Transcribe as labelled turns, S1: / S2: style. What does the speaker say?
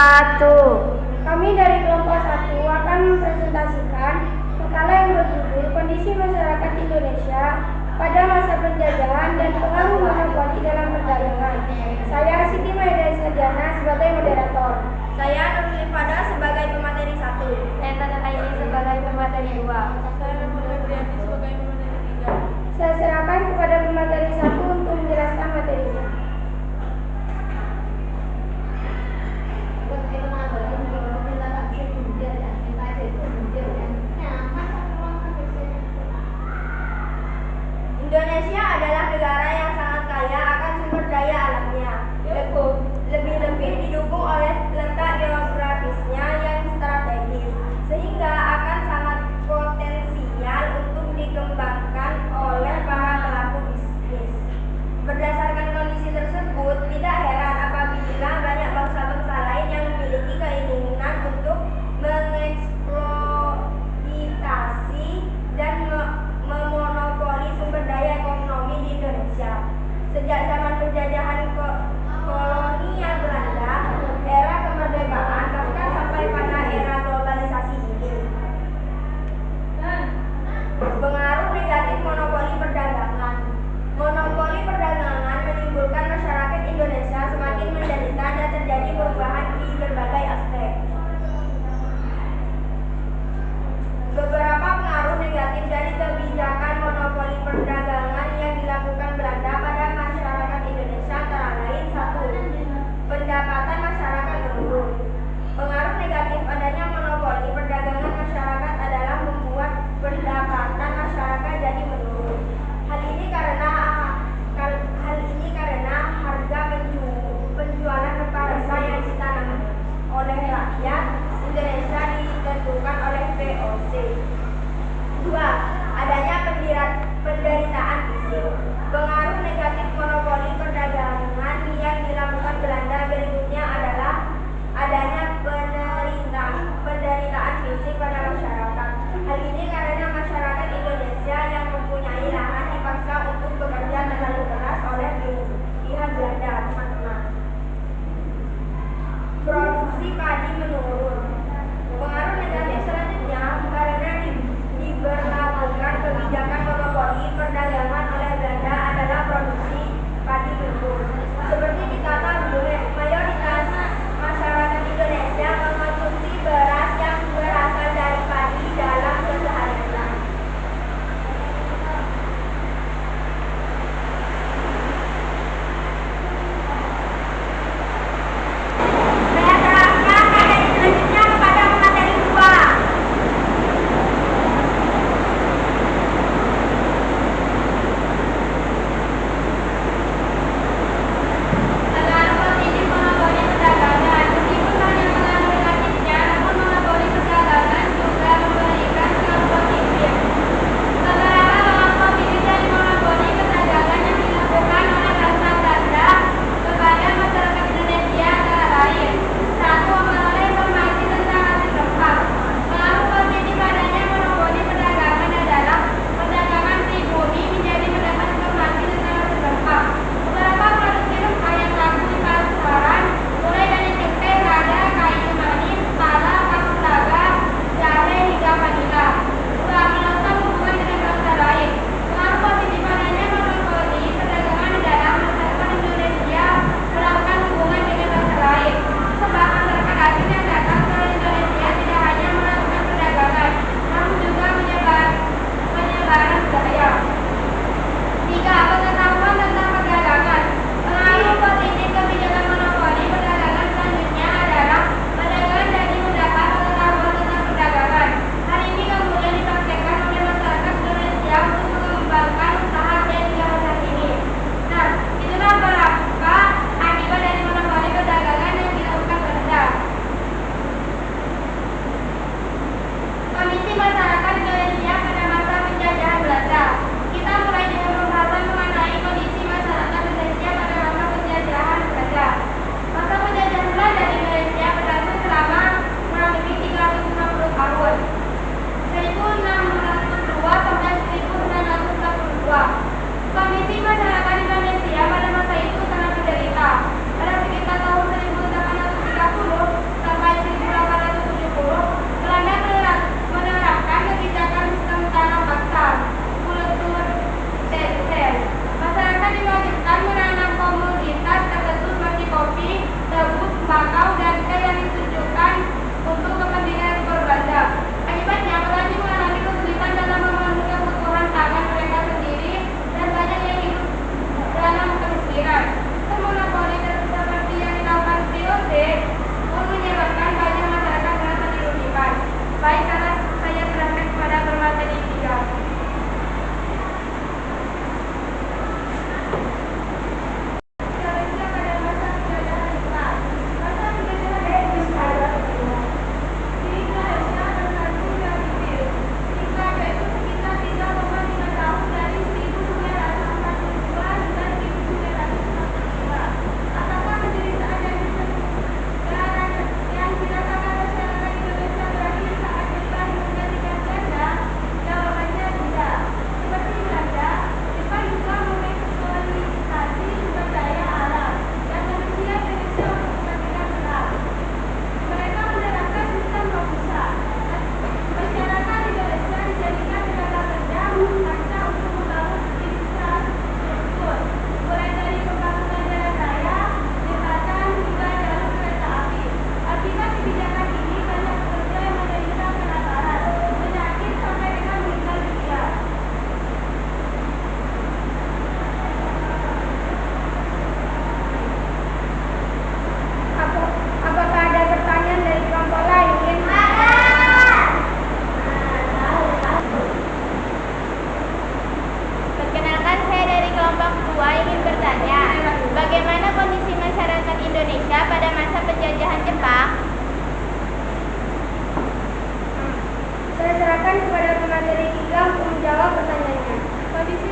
S1: satu.
S2: Kami dari kelompok 1 akan mempresentasikan makalah yang berjudul Kondisi Masyarakat Indonesia pada Masa Penjajahan dan Pengaruh Monopoli dalam Perdagangan. Saya Siti Maida Isadiana sebagai moderator.
S3: Saya Nurul Ifada sebagai pemateri 1.
S1: Saya Tata Aini sebagai pemateri 2.
S3: Saya Nurul Febriani sebagai pemateri 3.
S2: Saya serahkan kepada pemateri 1 untuk menjelaskan materinya.
S3: Indonesia adalah negara yang sangat kaya akan sumber daya alamnya. Lebih-lebih didukung oleh letak geografisnya yang strategis, sehingga akan sangat potensial untuk dikembangkan oleh para pelaku bisnis. Berdasarkan kondisi tersebut, tidak heran apabila banyak bangsa-bangsa lain yang memiliki keinginan untuk mengeksploitasi dan memonopoli sumber daya ekonomi di Indonesia. Sejak zaman penjajahan kolonial Belanda, era kemerdekaan, bahkan sampai pada era globalisasi ini. Pengaruh negatif monopoli perdagangan. Monopoli perdagangan menimbulkan masyarakat Indonesia semakin menderita dan terjadi perubahan di berbagai aspek. Beberapa pengaruh negatif dari kebijakan monopoli perdagangan yang dilakukan Belanda pada masyarakat Indonesia antara lain: 1. Pendapatan masyarakat menurun. Pengaruh negatif adanya monopoli perdagangan masyarakat adalah membuat pendapatan masyarakat jadi menurun. Hal ini karena harga penjualan rempah-rempah yang ditanam
S2: kepada pemateri 3 untuk menjawab pertanyaannya.
S1: Kondisi